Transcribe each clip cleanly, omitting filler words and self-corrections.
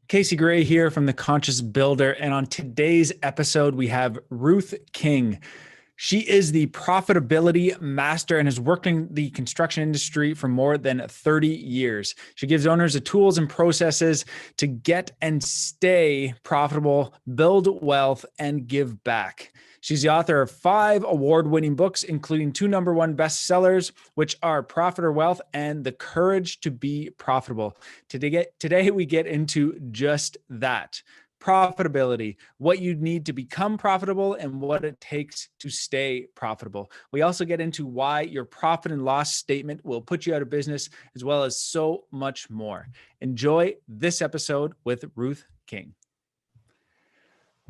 Casey Gray here from The Conscious Builder. And on today's episode, we have Ruth King. She is the profitability master and has worked in the construction industry for more than 30 years. She gives owners the tools and processes to get and stay profitable, build wealth, and give back. She's the author of 5 award-winning books, including 2 #1 bestsellers, which are Profit or Wealth and The Courage to Be Profitable. Today we get into just that. Profitability, what you need to become profitable and what it takes to stay profitable. We also get into why your profit and loss statement will put you out of business, as well as so much more. Enjoy this episode with Ruth King.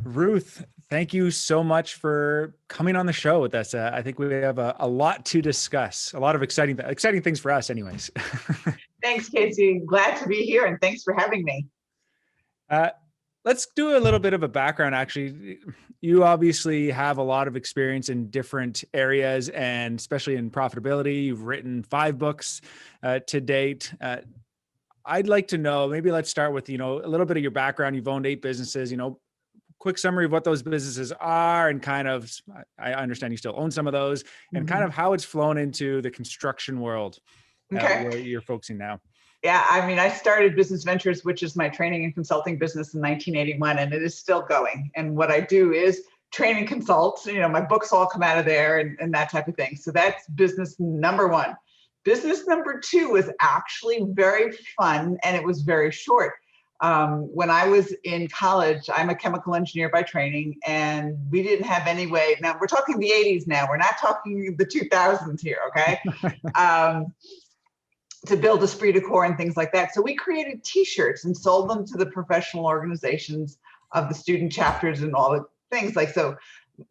Ruth, thank you so much for coming on the show with us. I think we have a lot to discuss, a lot of exciting things for us anyways. Thanks, Casey. Glad to be here, and thanks for having me. Let's do a little bit of a background. Actually, you obviously have a lot of experience in different areas, and especially in profitability. You've written 5 books to date. I'd like to know, maybe let's start with, a little bit of your background. You've owned 8 businesses, quick summary of what those businesses are, and kind of, I understand you still own some of those, and kind of how it's flown into the construction world where you're focusing now. Yeah, I started Business Ventures, which is my training and consulting business, in 1981, and it is still going. And what I do is train and consult. My books all come out of there and that type of thing. So that's business #1. Business #2 was actually very fun, and it was very short. When I was in college, I'm a chemical engineer by training, and we didn't have any way. Now we're talking the 80s now. We're not talking the 2000s here, okay? To build esprit de corps and things like that. So we created t-shirts and sold them to the professional organizations of the student chapters and all the things so.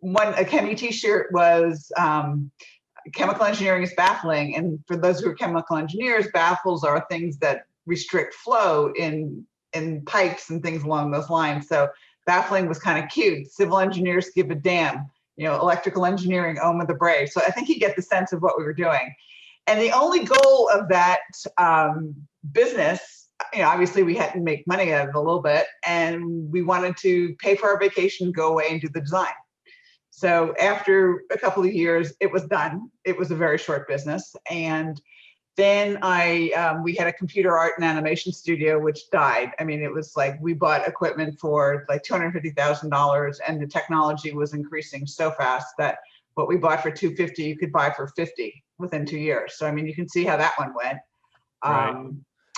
A Chemi t-shirt was chemical engineering is baffling. And for those who are chemical engineers, baffles are things that restrict flow in pipes and things along those lines. So baffling was kind of cute. Civil engineers give a damn, electrical engineering, Oma the Brave. So I think you get the sense of what we were doing. And the only goal of that business, obviously we had to make money out of it a little bit, and we wanted to pay for our vacation, go away and do the design. So after a couple of years, it was done. It was a very short business. And then we had a computer art and animation studio, which died. It was like we bought equipment for like $250,000, and the technology was increasing so fast that what we bought for $250, you could buy for $50 within 2 years. So, you can see how that one went. Right.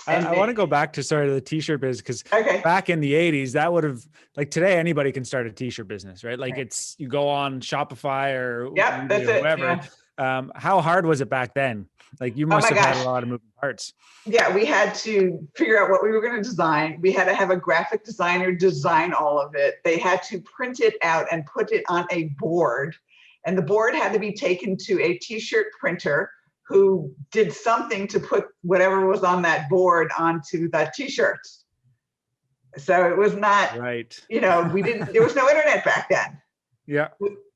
I want to go back to the t-shirt business, because back in the 80s, that would have, today, anybody can start a t-shirt business, right? It's, you go on Shopify or whoever. Yeah. How hard was it back then? You must have had a lot of moving parts. Yeah, we had to figure out what we were going to design. We had to have a graphic designer design all of it. They had to print it out and put it on a board. And the board had to be taken to a t-shirt printer who did something to put whatever was on that board onto that t-shirt. So it was not, right. There was no internet back then. Yeah.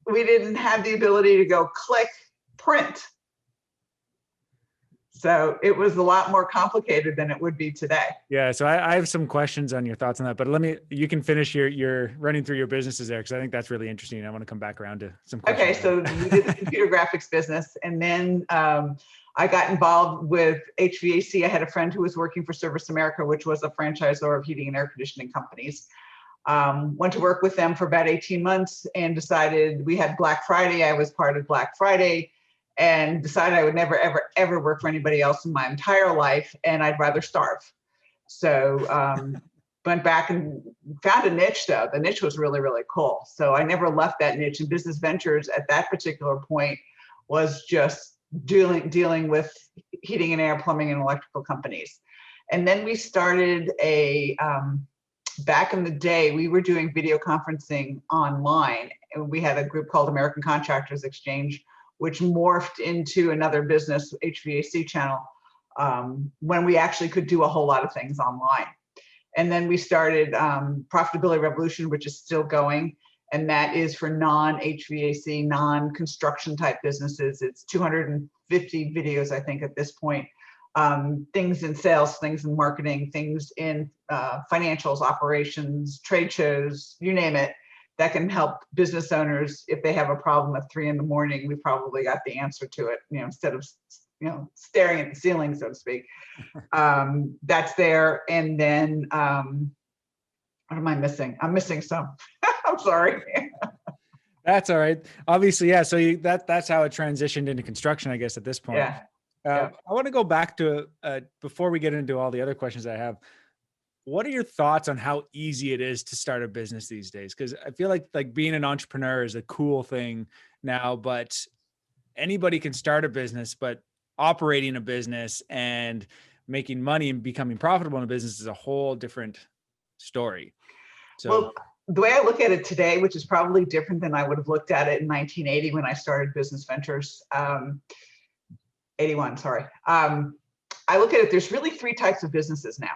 We didn't have the ability to go click, print. So it was a lot more complicated than it would be today. Yeah. So I have some questions on your thoughts on that, but you can finish your running through your businesses there, because I think that's really interesting. I want to come back around to some questions. Okay. So we did the computer graphics business, and then I got involved with HVAC. I had a friend who was working for Service America, which was a franchisor of heating and air conditioning companies. Went to work with them for about 18 months and decided, we had Black Friday. I was part of Black Friday, and decided I would never, ever, ever work for anybody else in my entire life, and I'd rather starve. So went back and found a niche, though. The niche was really, really cool. So I never left that niche. And Business Ventures at that particular point was just dealing with heating and air, plumbing, and electrical companies. And then we started back in the day, we were doing video conferencing online, and we had a group called American Contractors Exchange, which morphed into another business, HVAC channel, when we actually could do a whole lot of things online. And then we started Profitability Revolution, which is still going. And that is for non-HVAC, non-construction type businesses. It's 250 videos, I think, at this point, things in sales, things in marketing, things in financials, operations, trade shows, you name it, that can help business owners. If they have a problem at 3 a.m, we probably got the answer to it, instead of, staring at the ceiling, so to speak. That's there. And then, what am I missing? I'm missing some. I'm sorry. That's all right. Obviously, yeah. So that's how it transitioned into construction, I guess, at this point. Yeah. Yeah. I want to go back to, before we get into all the other questions I have, what are your thoughts on how easy it is to start a business these days? Because I feel like being an entrepreneur is a cool thing now, but anybody can start a business, but operating a business and making money and becoming profitable in a business is a whole different story. So, well, the way I look at it today, which is probably different than I would have looked at it in 1980 when I started Business Ventures, 81, sorry. I look at it, there's really 3 types of businesses now.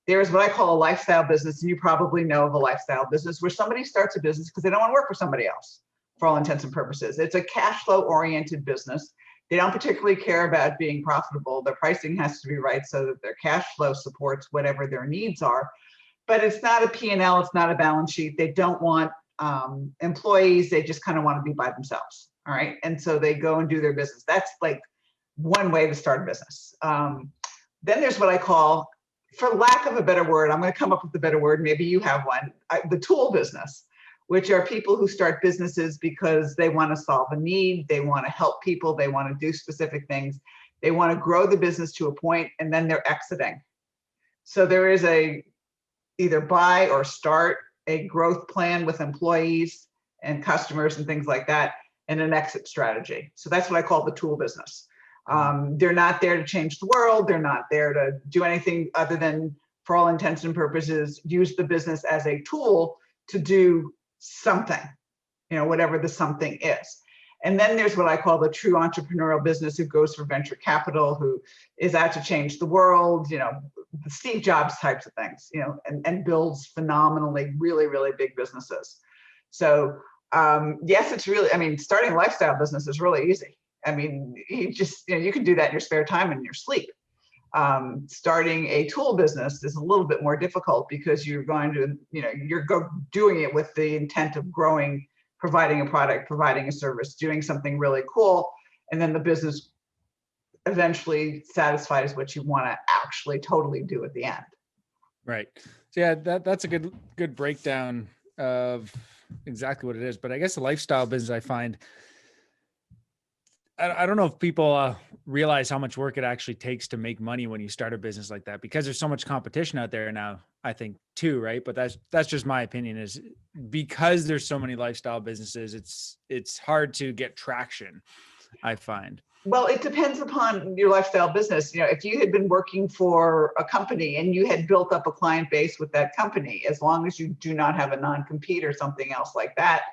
There's what I call a lifestyle business, and you probably know of a lifestyle business, where somebody starts a business because they don't want to work for somebody else, for all intents and purposes. It's a cash flow oriented business. They don't particularly care about being profitable. Their pricing has to be right so that their cash flow supports whatever their needs are. But it's not a P&L, it's not a balance sheet. They don't want employees. They just kind of want to be by themselves. All right. And so they go and do their business. That's like one way to start a business. Then there's what I call, for lack of a better word, I'm going to come up with a better word. Maybe you have one, the tool business, which are people who start businesses because they want to solve a need. They want to help people. They want to do specific things. They want to grow the business to a point, and then they're exiting. So there is a either buy or start a growth plan with employees and customers and things like that, and an exit strategy. So that's what I call the tool business. They're not there to change the world. They're not there to do anything other than, for all intents and purposes, use the business as a tool to do something, whatever the something is. And then there's what I call the true entrepreneurial business, who goes for venture capital, who is out to change the world, the Steve Jobs types of things, and builds phenomenally, really, really big businesses. So yes, it's really, starting a lifestyle business is really easy. You just, you can do that in your spare time and in your sleep. Starting a tool business is a little bit more difficult because you're going to, doing it with the intent of growing, providing a product, providing a service, doing something really cool. And then the business eventually satisfies what you want to actually totally do at the end. Right. So yeah, that's a good breakdown of exactly what it is. But I guess the lifestyle business, I find, I don't know if people realize how much work it actually takes to make money when you start a business like that, because there's so much competition out there now, I think too, right? But that's just my opinion, is because there's so many lifestyle businesses, it's hard to get traction, I find. Well, it depends upon your lifestyle business. If you had been working for a company and you had built up a client base with that company, as long as you do not have a non-compete or something else like that,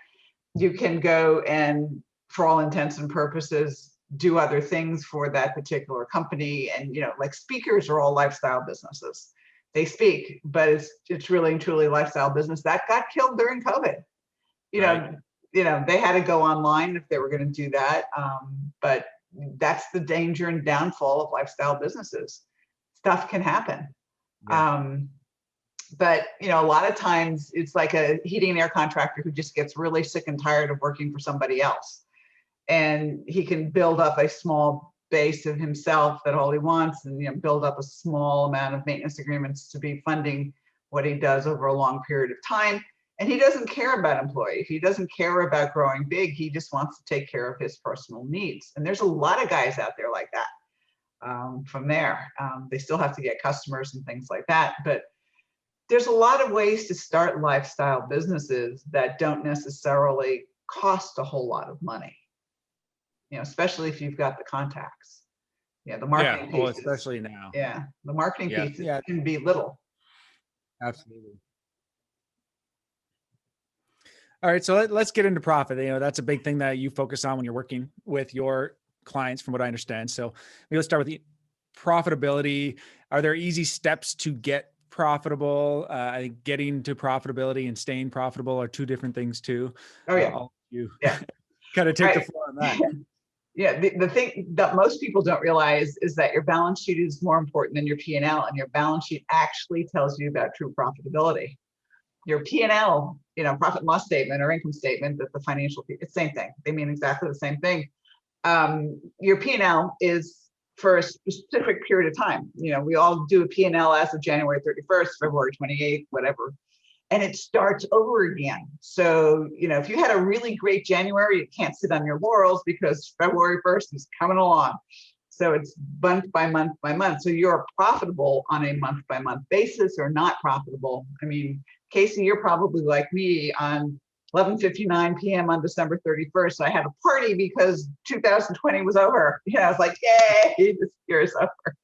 you can go and, for all intents and purposes, do other things for that particular company. And, like speakers are all lifestyle businesses. They speak, but it's really and truly a lifestyle business that got killed during COVID. Right. They had to go online if they were going to do that. But that's the danger and downfall of lifestyle businesses. Stuff can happen. Yeah. But a lot of times it's like a heating and air contractor who just gets really sick and tired of working for somebody else. And he can build up a small base of himself that all he wants, and build up a small amount of maintenance agreements to be funding what he does over a long period of time. And he doesn't care about employees. He doesn't care about growing big. He just wants to take care of his personal needs. And there's a lot of guys out there like that. From there, they still have to get customers and things like that. But there's a lot of ways to start lifestyle businesses that don't necessarily cost a whole lot of money. Especially if you've got the contacts. The marketing piece. Well, especially now. Yeah, the marketing piece can be little. Absolutely. All right, so let's get into profit. That's a big thing that you focus on when you're working with your clients, from what I understand. So maybe let's start with the profitability. Are there easy steps to get profitable? I think getting to profitability and staying profitable are two different things too. Oh yeah. You kind of take the floor on that. Yeah, the thing that most people don't realize is that your balance sheet is more important than your P&L, and your balance sheet actually tells you about true profitability. Your P&L, profit and loss statement or income statement, that the financial, it's the same thing. They mean exactly the same thing. Your P&L is for a specific period of time. We all do a P&L as of January 31st, February 28th, whatever, and it starts over again. So, if you had a really great January, you can't sit on your laurels because February 1st is coming along. So it's month by month by month. So you're profitable on a month by month basis or not profitable. I mean, Casey, you're probably like me on 11:59 p.m. on December 31st. I had a party because 2020 was over. I was like, yay, this year is over.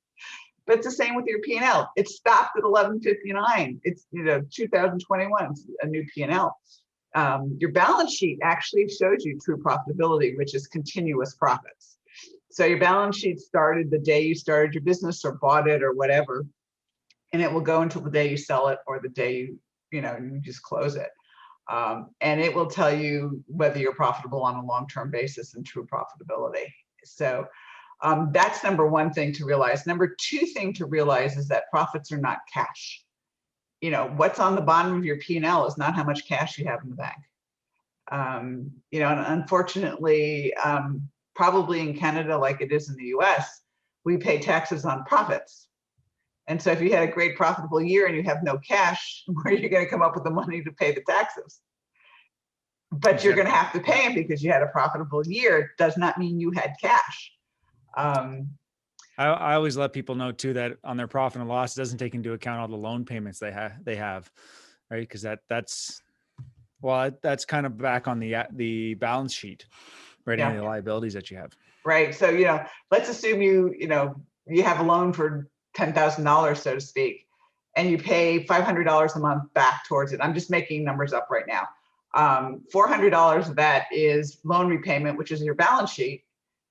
But it's the same with your P&L. It stopped at 11:59. It's 2021, it's a new P&L. Your balance sheet actually shows you true profitability, which is continuous profits. So your balance sheet started the day you started your business or bought it or whatever, and it will go until the day you sell it or the day you just close it. And it will tell you whether you're profitable on a long-term basis and true profitability. So that's number one thing to realize. Number two thing to realize is that profits are not cash. What's on the bottom of your P&L is not how much cash you have in the bank. And unfortunately, probably in Canada, like it is in the US, we pay taxes on profits. And so if you had a great profitable year and you have no cash, where are you going to come up with the money to pay the taxes? But you're going to have to pay them because you had a profitable year. It does not mean you had cash. I always let people know too that on their profit and loss, it doesn't take into account all the loan payments they have, right? Because that's kind of back on the balance sheet, right? Yeah. Any of the liabilities that you have. Right. So, let's assume you have a loan for $10,000, so to speak, and you pay $500 a month back towards it. I'm just making numbers up right now. $400 of that is loan repayment, which is your balance sheet,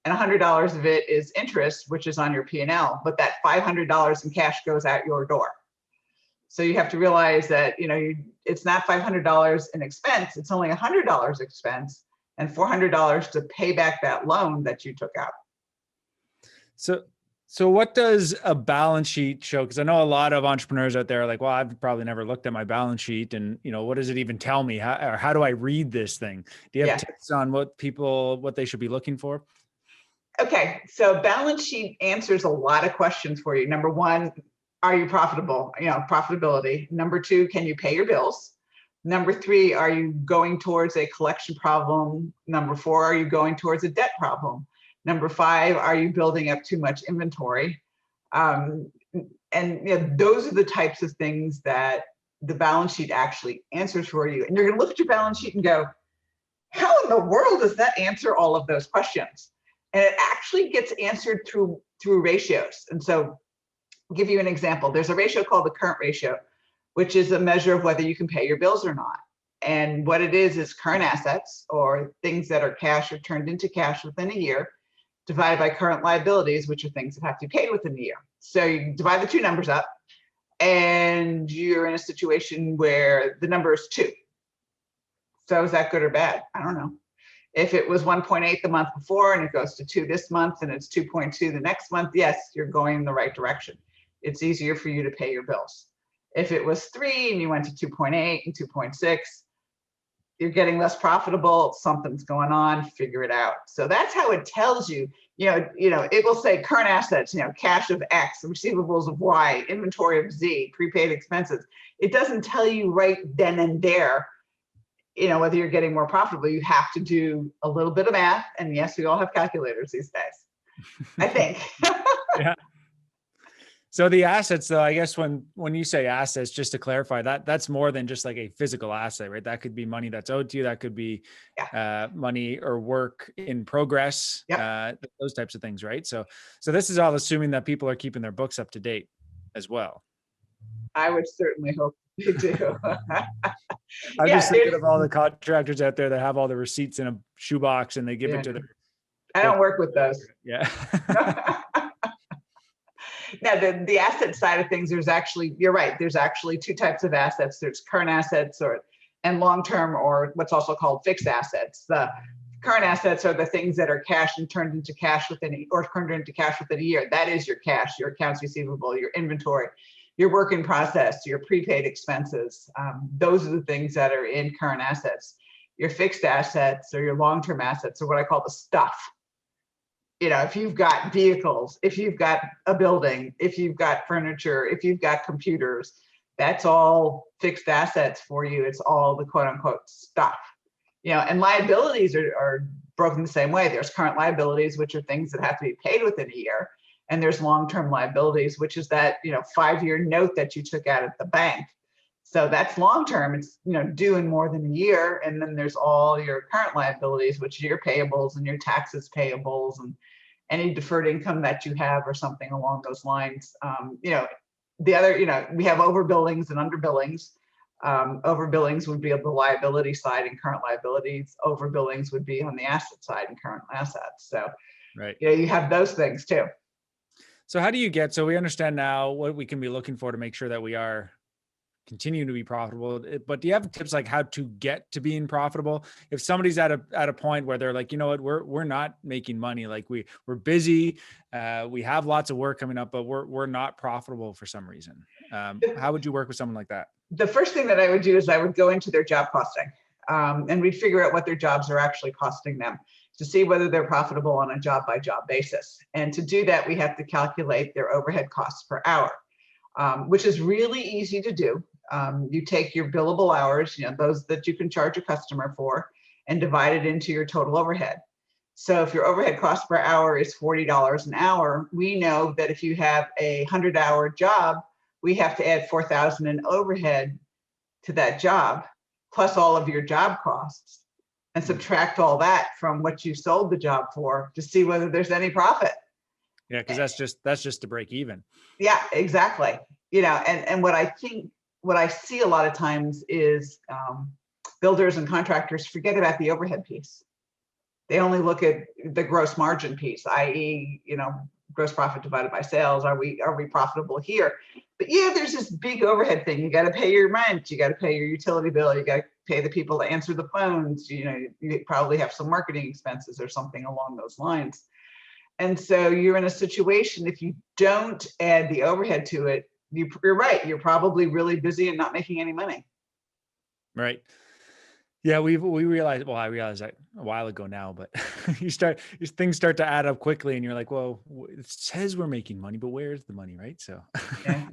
and $100 of it is interest, which is on your P&L. But that $500 in cash goes out your door. So you have to realize that it's not $500 in expense; it's only $100 expense and $400 to pay back that loan that you took out. So what does a balance sheet show? Because I know a lot of entrepreneurs out there are like, well, I've probably never looked at my balance sheet, and what does it even tell me? How do I read this thing? Do you have tips on what they should be looking for? Okay, so balance sheet answers a lot of questions for you. Number one, are you profitable? Profitability. Number two, can you pay your bills? Number three, are you going towards a collection problem? Number four, are you going towards a debt problem? Number five, are you building up too much inventory? And those are the types of things that the balance sheet actually answers for you. And you're going to look at your balance sheet and go, how in the world does that answer all of those questions? And it actually gets answered through ratios. And so I'll give you an example. There's a ratio called the current ratio, which is a measure of whether you can pay your bills or not. And what it is current assets, or things that are cash or turned into cash within a year, divided by current liabilities, which are things that have to be paid within a year. So you divide the two numbers up, and you're in a situation where the number is 2. So is that good or bad? I don't know. If it was 1.8 the month before and it goes to 2 this month and it's 2.2 the next month, yes, you're going in the right direction. It's easier for you to pay your bills. If it was 3 and you went to 2.8 and 2.6, you're getting less profitable, something's going on, figure it out. So that's how it tells you, it will say current assets, cash of X, receivables of Y, inventory of Z, prepaid expenses. It doesn't tell you right then and there, whether you're getting more profitable. You have to do a little bit of math. And yes, we all have calculators these days, I think. Yeah. So the assets, though, I guess when you say assets, just to clarify, that's more than just like a physical asset, right? That could be money that's owed to you. That could be money or work in progress, those types of things, right? So this is all assuming that people are keeping their books up to date as well. I would certainly hope they do. I'm just thinking of all the contractors out there that have all the receipts in a shoebox and they give it to them. I don't work with those. Yeah. Now, the asset side of things, you're right. There's actually 2 types of assets. There's current assets and long-term, or what's also called fixed assets. The Current assets are the things that are cash and turned into cash or turned into cash within a year. That is your cash, your accounts receivable, your inventory, your work in process, your prepaid expenses. Those are the things that are in current assets. Your fixed assets or your long-term assets are what I call the stuff. If you've got vehicles, if you've got a building, if you've got furniture, if you've got computers, that's all fixed assets for you. It's all the quote unquote stuff. And liabilities are broken the same way. There's current liabilities, which are things that have to be paid within a year. And there's long-term liabilities, which is that, 5-year note that you took out at the bank. So that's long-term. It's, due in more than a year. And then there's all your current liabilities, which are your payables and your taxes payables and any deferred income that you have or something along those lines. The other, we have overbillings and underbillings. Overbillings would be on the liability side and current liabilities. Overbillings would be on the asset side and current assets. So, right. You have those things too. So how do you so we understand now what we can be looking for to make sure that we are continuing to be profitable, but do you have tips like how to get to being profitable? If somebody's at a point where they're like, we're not making money, like we're busy, we have lots of work coming up, but we're not profitable for some reason. How would you work with someone like that? The first thing that I would do is I would go into their job costing, and we'd figure out what their jobs are actually costing them to see whether they're profitable on a job by job basis. And to do that, we have to calculate their overhead costs per hour, which is really easy to do. You take your billable hours, those that you can charge a customer for, and divide it into your total overhead. So if your overhead cost per hour is $40 an hour, we know that if you have a 100-hour job, we have to add $4,000 in overhead to that job, plus all of your job costs, and subtract all that from what you sold the job for to see whether there's any profit. Yeah, because that's just to break even. Yeah, exactly. And what I see a lot of times is builders and contractors forget about the overhead piece. They only look at the gross margin piece, i.e., gross profit divided by sales. Are we profitable here? But yeah, there's this big overhead thing. You got to pay your rent. You got to pay your utility bill. You got to pay the people to answer the phones. You probably have some marketing expenses or something along those lines. And so you're in a situation, if you don't add the overhead to it, you're right. You're probably really busy and not making any money. Right. Yeah, we realized, well, I realized that a while ago now, but things start to add up quickly and you're like, well, it says we're making money, but where's the money, right? So, yeah.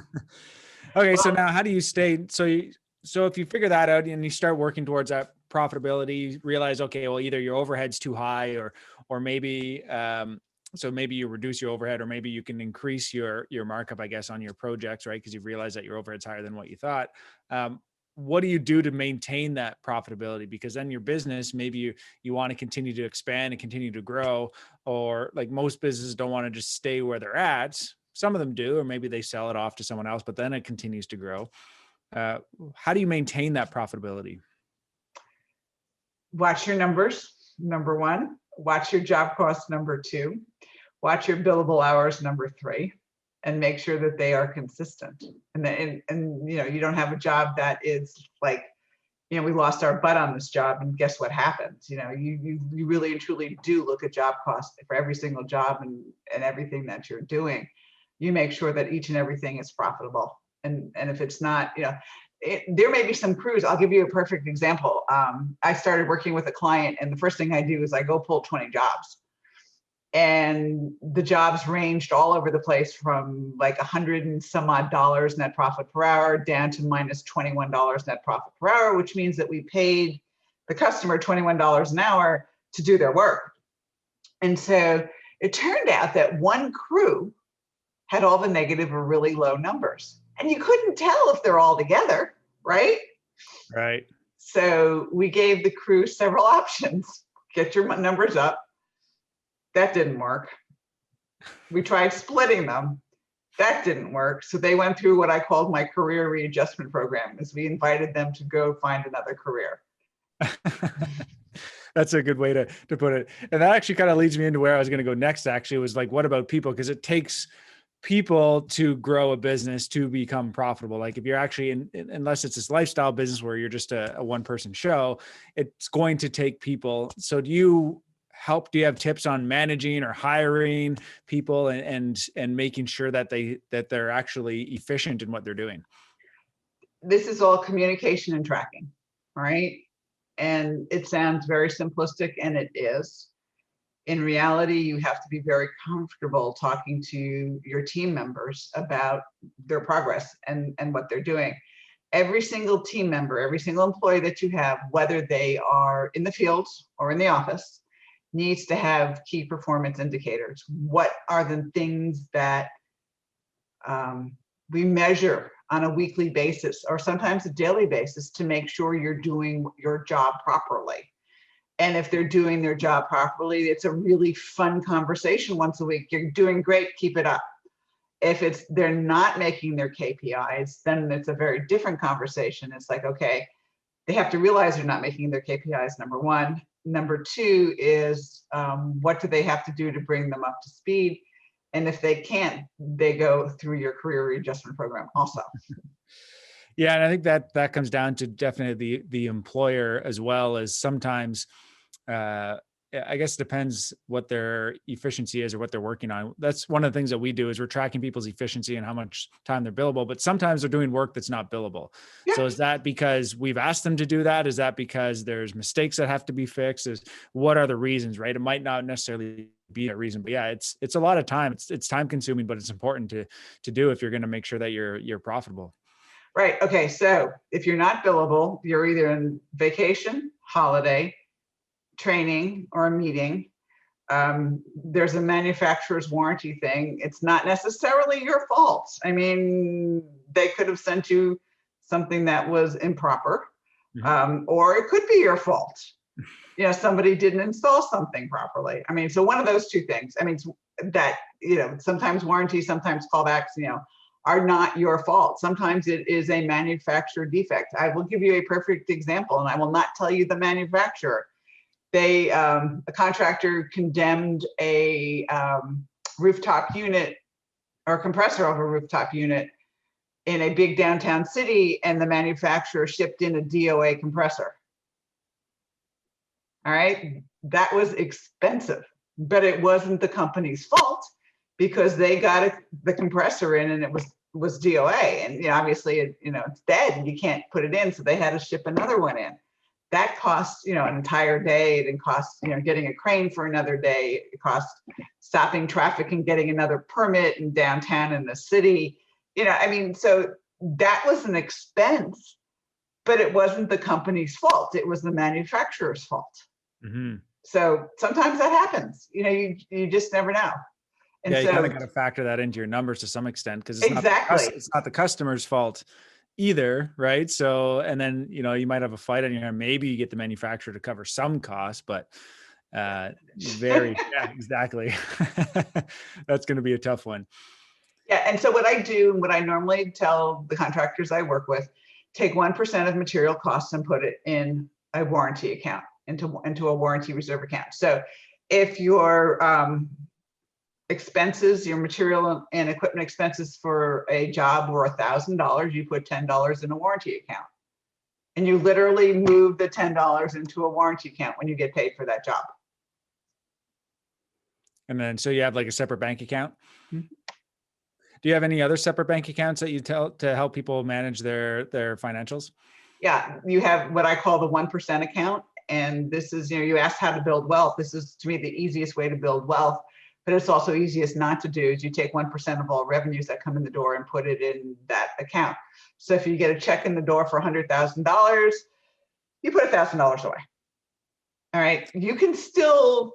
Okay. So now how do you stay? So if you figure that out and you start working towards that profitability, you realize, okay, well, either your overhead's too high or maybe, so maybe you reduce your overhead, or maybe you can increase your markup, I guess, on your projects, right? Because you've realized that your overhead's higher than what you thought. What do you do to maintain that profitability? Because then your business, maybe you want to continue to expand and continue to grow, or like most businesses don't want to just stay where they're at. Some of them do, or maybe they sell it off to someone else, but then it continues to grow. How do you maintain that profitability? Watch your numbers, number one. Watch your job costs, number two. Watch your billable hours, number three, and make sure that they are consistent. And you don't have a job that is like, we lost our butt on this job and guess what happens? You really and truly do look at job costs for every single job and everything that you're doing. You make sure that each and everything is profitable. And if it's not, there may be some crews. I'll give you a perfect example. I started working with a client, and the first thing I do is I go pull 20 jobs. And the jobs ranged all over the place from like $100 and some odd net profit per hour down to minus $21 net profit per hour, which means that we paid the customer $21 an hour to do their work. And so it turned out that one crew had all the negative or really low numbers, and you couldn't tell if they're all together, right? Right. So we gave the crew several options. Get your numbers up. That didn't work. We tried splitting them. That didn't work. So they went through what I called my career readjustment program, as we invited them to go find another career. That's a good way to put it. And that actually kind of leads me into where I was going to go next, actually, was like, what about people? Because it takes people to grow a business to become profitable. Like if you're actually unless it's this lifestyle business where you're just a one person show, it's going to take people. So do you have tips on managing or hiring people and making sure that they're actually efficient in what they're doing? This is all communication and tracking, right? And it sounds very simplistic, and it is. In reality, you have to be very comfortable talking to your team members about their progress and what they're doing. Every single team member, every single employee that you have, whether they are in the field or in the office, needs to have key performance indicators. What are the things that we measure on a weekly basis or sometimes a daily basis to make sure you're doing your job properly? And if they're doing their job properly, it's a really fun conversation once a week. You're doing great, keep it up. If they're not making their KPIs, then it's a very different conversation. It's like, okay, they have to realize they're not making their KPIs, number one. Number two is what do they have to do to bring them up to speed? And if they can't, they go through your career readjustment program also. Yeah, and I think that comes down to definitely the employer as well. As sometimes, I guess it depends what their efficiency is or what they're working on. That's one of the things that we do is we're tracking people's efficiency and how much time they're billable. But sometimes they're doing work that's not billable. Yeah. So is that because we've asked them to do that? Is that because there's mistakes that have to be fixed? What are the reasons? Right? It might not necessarily be a reason, but yeah, it's a lot of time. It's time consuming, but it's important to do if you're going to make sure that you're profitable. Right. Okay. So if you're not billable, you're either in vacation, holiday, training, or a meeting. There's a manufacturer's warranty thing. It's not necessarily your fault. I mean, they could have sent you something that was improper, or it could be your fault. You know, somebody didn't install something properly. I mean, so one of those two things. I mean, that, you know, sometimes warranty, sometimes callbacks, you know, are not your fault. Sometimes it is a manufacturer defect. I will give you a perfect example, and I will not tell you the manufacturer. A contractor condemned a rooftop unit or compressor over a rooftop unit in a big downtown city, and the manufacturer shipped in a DOA compressor. All right, that was expensive, but it wasn't the company's fault because they got the compressor in and it was DOA, and you know, obviously it's dead and you can't put it in, so they had to ship another one in. That cost an entire day. It didn't cost getting a crane for another day. It cost stopping traffic and getting another permit in downtown in the city. I mean, so that was an expense, but it wasn't the company's fault. It was the manufacturer's fault. Mm-hmm. So sometimes that happens. You just never know. And yeah, you so, kind of got to factor that into your numbers to some extent because it's not the customer's fault either, right? So, and then you might have a fight on your hand. Maybe you get the manufacturer to cover some costs, but yeah, exactly. That's going to be a tough one. Yeah, and so what I do, and what I normally tell the contractors I work with, take 1% of material costs and put it in a warranty account, into a warranty reserve account. So if your expenses, your material and equipment expenses for a job were $1,000, you put $10 in a warranty account. And you literally move the $10 into a warranty account when you get paid for that job. And then, so you have like a separate bank account? Mm-hmm. Do you have any other separate bank accounts that you tell to help people manage their financials? Yeah, you have what I call the 1% account. And this is, you asked how to build wealth. This is, to me, the easiest way to build wealth. But it's also easiest not to do is you take 1% of all revenues that come in the door and put it in that account. So if you get a check in the door for $100,000, you put $1,000 away. All right. You can still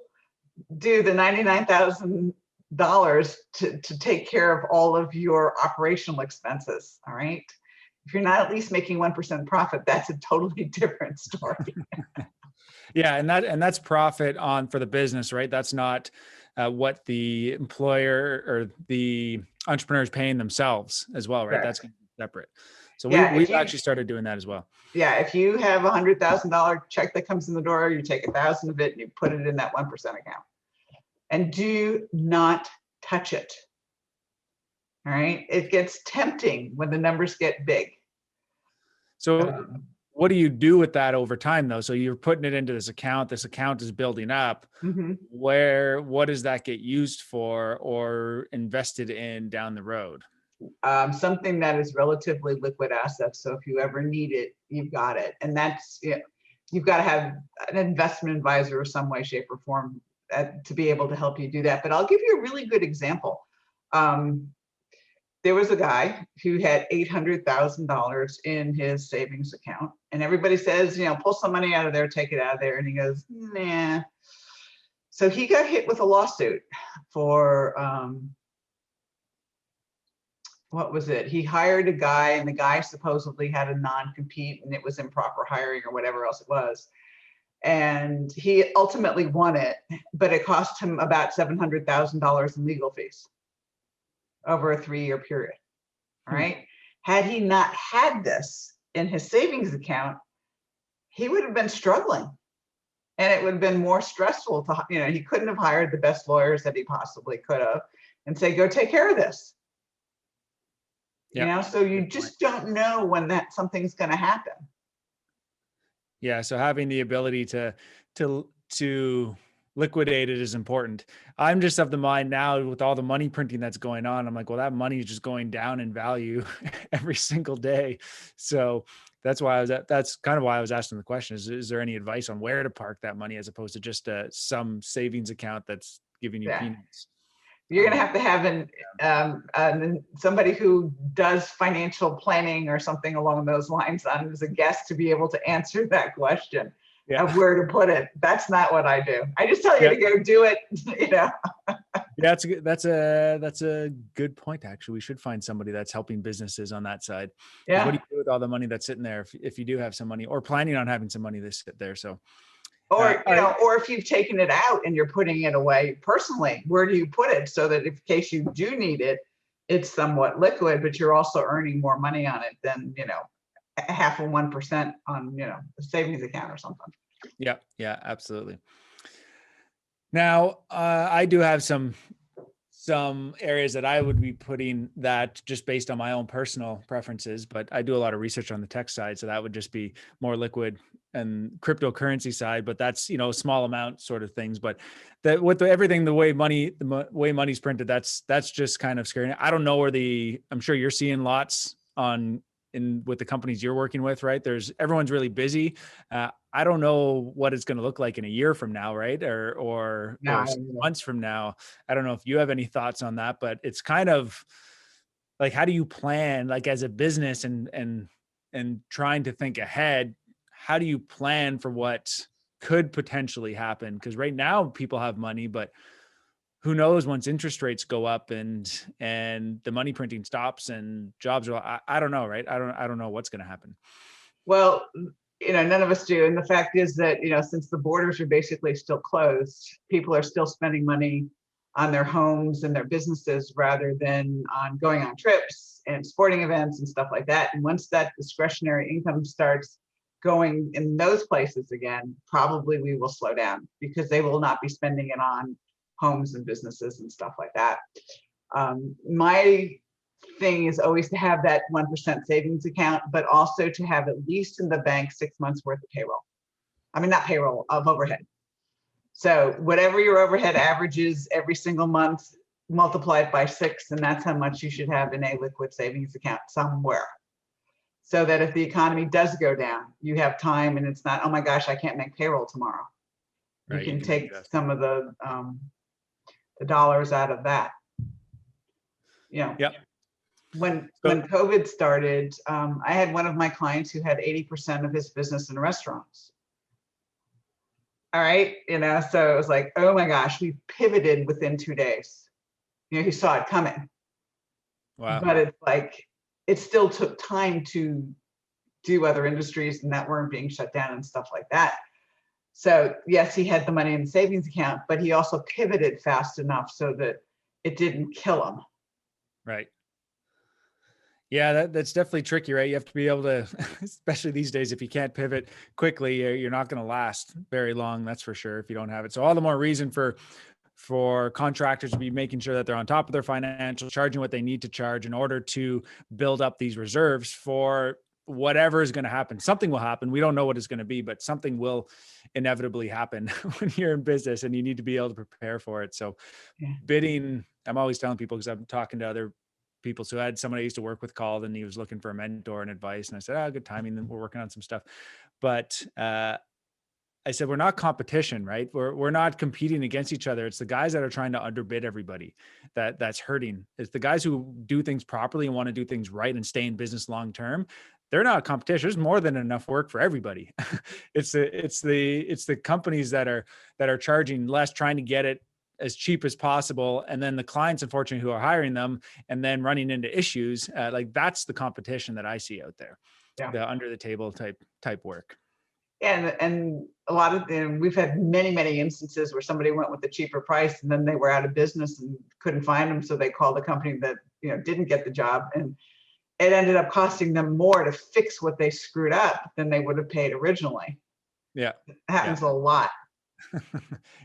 do the $99,000 to take care of all of your operational expenses. All right. If you're not at least making 1% profit, that's a totally different story. Yeah. And that's profit for the business, right? That's not what the employer or the entrepreneur is paying themselves as well, right? Correct. That's separate. So yeah, we've actually started doing that as well. Yeah, if you have $100,000 check that comes in the door, you take 1,000 of it and you put it in that 1% account, and do not touch it. All right. It gets tempting when the numbers get big. So Um, what do you do with that over time though? So you're putting it into this account is building up. mhm. What does that get used for or invested in down the road? Something that is relatively liquid assets. So if you ever need it, you've got it. And that's, you've got to have an investment advisor of some way, shape, or form to be able to help you do that. But I'll give you a really good example. Um, there was a guy who had $800,000 in his savings account, and everybody says, pull some money out of there, take it out of there. And he goes, nah. So he got hit with a lawsuit for, what was it? He hired a guy, and the guy supposedly had a non-compete, and it was improper hiring or whatever else it was. And he ultimately won it, but it cost him about $700,000 in legal fees over a 3-year period. All right. Had he not had this in his savings account, he would have been struggling, and it would have been more stressful to, he couldn't have hired the best lawyers that he possibly could have and say, go take care of this. Yeah. So you just don't know when that something's going to happen. Yeah. So having the ability to liquidate it is important. I'm just of the mind now with all the money printing that's going on. I'm like, well, that money is just going down in value every single day. So that's kind of why I was asking the question is there any advice on where to park that money as opposed to just some savings account that's giving you Yeah. peanuts? You're going to have somebody who does financial planning or something along those lines on as a guest to be able to answer that question of where to put it. That's not what I do. I just tell you to go do it. Yeah, that's a good point. Actually, we should find somebody that's helping businesses on that side. Yeah. What do you do with all the money that's sitting there if you do have some money or planning on having some money that's sit there? So, or or if you've taken it out and you're putting it away personally, where do you put it so that in case you do need it, it's somewhat liquid, but you're also earning more money on it than half of 1% on a savings account or something. Yeah, absolutely. Now, I do have some areas that I would be putting that just based on my own personal preferences, but I do a lot of research on the tech side. So that would just be more liquid and cryptocurrency side, but that's, small amount sort of things. But that with everything, the way money's printed, that's just kind of scary. I don't know I'm sure you're seeing lots with the companies you're working with, right? Everyone's really busy. I don't know what it's going to look like in a year from now, right? Or 6 months from now. I don't know if you have any thoughts on that, but it's kind of like, how do you plan, like as a business and trying to think ahead, how do you plan for what could potentially happen? Because right now people have money, but who knows once interest rates go up and the money printing stops and jobs are, I don't know, right? I don't know what's going to happen. Well, none of us do. And the fact is that, since the borders are basically still closed, people are still spending money on their homes and their businesses rather than on going on trips and sporting events and stuff like that. And once that discretionary income starts going in those places again, probably we will slow down because they will not be spending it on homes and businesses and stuff like that. My thing is always to have that 1% savings account, but also to have at least in the bank 6 months worth of payroll. I mean, not payroll, of overhead. So whatever your overhead averages every single month, multiply it by 6, and that's how much you should have in a liquid savings account somewhere. So that if the economy does go down, you have time and it's not, oh my gosh, I can't make payroll tomorrow. You can take some of the dollars out of that. Yep. When COVID started, I had one of my clients who had 80% of his business in restaurants. All right, so it was like, oh my gosh, we pivoted within 2 days. He saw it coming. Wow. But it's like, it still took time to do other industries and that weren't being shut down and stuff like that. So yes, he had the money in the savings account, but he also pivoted fast enough so that it didn't kill him. Right. Yeah, that's definitely tricky, right? You have to be able to, especially these days, if you can't pivot quickly, you're not going to last very long. That's for sure if you don't have it. So all the more reason for for contractors to be making sure that they're on top of their financials, charging what they need to charge in order to build up these reserves for whatever is going to happen. Something will happen. We don't know what it's going to be, but something will inevitably happen when you're in business, and you need to be able to prepare for it. So bidding, I'm always telling people, because I'm talking to other people. So I had someone I used to work with called, and he was looking for a mentor and advice. And I said, good timing. Then we're working on some stuff. But I said, we're not competition, right? We're not competing against each other. It's the guys that are trying to underbid everybody that's hurting. It's the guys who do things properly and want to do things right and stay in business long-term. They're not competition. There's more than enough work for everybody. It's the companies that are charging less, trying to get it as cheap as possible. And then the clients, unfortunately, who are hiring them and then running into issues, like that's the competition that I see out there. Yeah. The under the table type work. And a lot of them, we've had many instances where somebody went with the cheaper price and then they were out of business and couldn't find them. So they called the company that, didn't get the job, and it ended up costing them more to fix what they screwed up than they would have paid originally. Yeah. It happens a lot.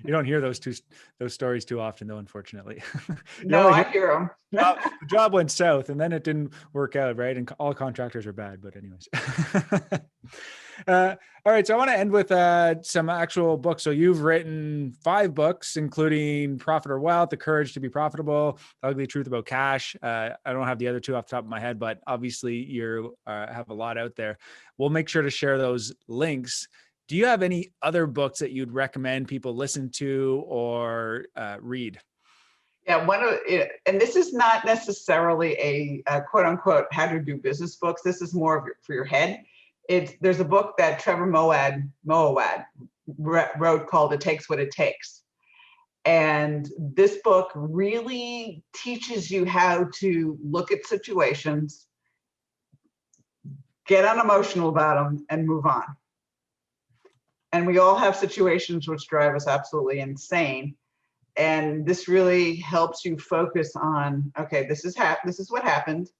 You don't hear those stories too often, though, unfortunately. No, I hear them. The job went south and then it didn't work out, right? And all contractors are bad, but anyways. All right. So I want to end with some actual books. So you've written 5 books, including Profit or Wealth, The Courage to be Profitable, The Ugly Truth About Cash. I don't have the other 2 off the top of my head, but obviously you have a lot out there. We'll make sure to share those links. Do you have any other books that you'd recommend people listen to or read? Yeah, and this is not necessarily a quote unquote how to do business books. This is more for your head. There's a book that Trevor Moawad wrote called It Takes What It Takes. And this book really teaches you how to look at situations, get unemotional about them, and move on. And we all have situations which drive us absolutely insane. And this really helps you focus on, okay, this is what happened.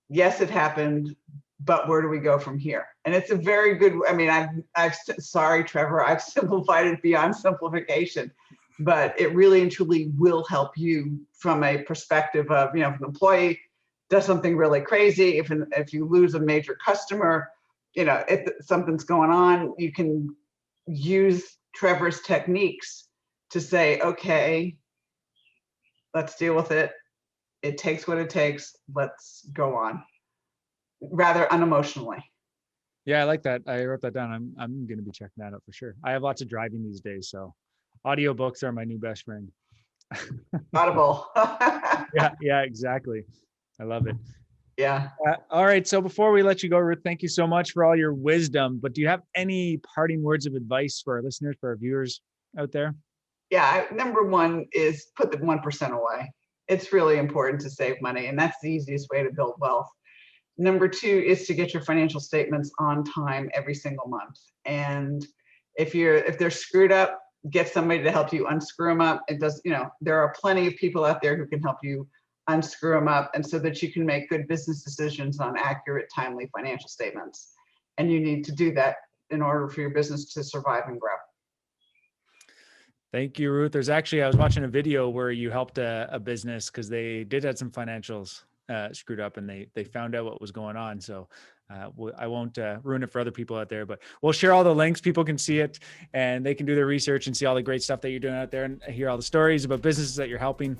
Yes, it happened, but where do we go from here? And it's a very good, sorry, Trevor, I've simplified it beyond simplification, but it really and truly will help you from a perspective of, if an employee does something really crazy, if you lose a major customer, if something's going on, you can use Trevor's techniques to say, okay, let's deal with it. It takes what it takes. Let's go on, rather unemotionally. Yeah, I like that. I wrote that down. I'm going to be checking that out for sure. I have lots of driving these days, so audiobooks are my new best friend. Audible. Yeah, exactly. I love it. Yeah. All right. So before we let you go, Ruth, thank you so much for all your wisdom. But do you have any parting words of advice for our listeners, for our viewers out there? Yeah. Number 1 is put the 1% away. It's really important to save money, and that's the easiest way to build wealth. Number 2 is to get your financial statements on time every single month. And if they're screwed up, get somebody to help you unscrew them up. There are plenty of people out there who can help you unscrew them up, and so that you can make good business decisions on accurate, timely financial statements. And you need to do that in order for your business to survive and grow. Thank you, Ruth. I was watching a video where you helped a business because they did have some financials screwed up, and they found out what was going on. So I won't ruin it for other people out there, but we'll share all the links. People can see it and they can do their research and see all the great stuff that you're doing out there and hear all the stories about businesses that you're helping.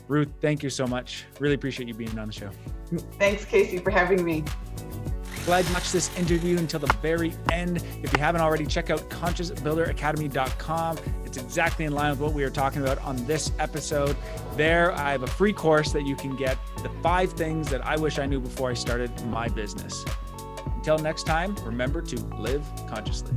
Ruth, thank you so much. Really appreciate you being on the show. Thanks, Casey, for having me. Glad you watched this interview until the very end. If you haven't already, check out consciousbuilderacademy.com. It's exactly in line with what we are talking about on this episode. There, I have a free course that you can get, the 5 things that I wish I knew before I started my business. Until next time, remember to live consciously.